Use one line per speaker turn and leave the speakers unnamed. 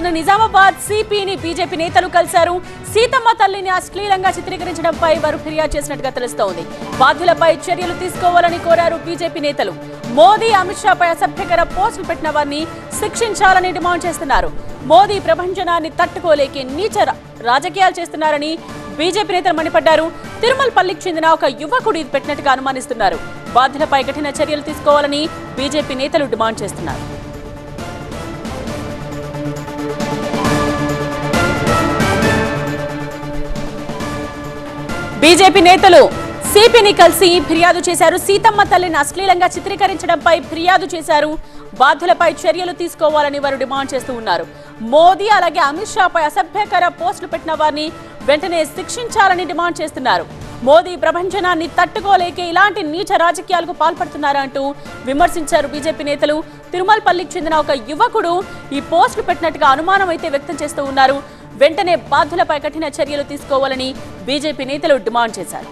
రోజున నిజామాబాద్ సిపిని బీజేపీ నేతలు కలిశారు. సీతమ్మ తల్లిని అశ్లీలంగా చిత్రీకరించడంపై వారు ఫిర్యాదు చేసినట్టుగా తెలుస్తోంది. బాధ్యులపై చర్యలు తీసుకోవాలని కోరారు బీజేపీ నేతలు. మోదీ అమిత్ షాపై అసభ్యకర పోస్టులు పెట్టిన వారిని శిక్షించాలని డిమాండ్ చేస్తున్నారు. మోదీ ప్రభంజనాన్ని తట్టుకోలేక నీచ రాజకీయాలు చేస్తున్నారని బీజేపీ నేతలు మండిపడ్డారు. తిరుమలపల్లికి చెందిన ఒక యువకుడు ఇది పెట్టినట్టుగా అనుమానిస్తున్నారు. బాధ్యులపై కఠిన చర్యలు తీసుకోవాలని బీజేపీ నేతలు డిమాండ్ చేస్తున్నారు. బీజేపీ నేతలు సిపిని కలిసి ఫిర్యాదు చేశారు. సీతమ్మ తల్లిని అశ్లీలంగా చిత్రీకరించడంపై ఫిర్యాదు చేశారు. బాధ్యులపై చర్యలు తీసుకోవాలని వారు డిమాండ్ చేస్తూ ఉన్నారు. మోదీ అలాగే అమిత్ షాపై అసభ్యకర పోస్టులు పెట్టిన వారిని వెంటనే శిక్షించాలని డిమాండ్ చేస్తున్నారు. మోదీ ప్రభంజనాన్ని తట్టుకోలేక ఇలాంటి నీచ రాజకీయాలకు పాల్పడుతున్నారంటూ విమర్శించారు బీజేపీ నేతలు. తిరుమలపల్లికి చెందిన ఒక యువకుడు ఈ పోస్టులు పెట్టినట్టుగా అనుమానం అయితే వ్యక్తం చేస్తూ ఉన్నారు. వెంటనే బాధ్యులపై కఠిన చర్యలు తీసుకోవాలని బీజేపీ నేతలు డిమాండ్ చేశారు.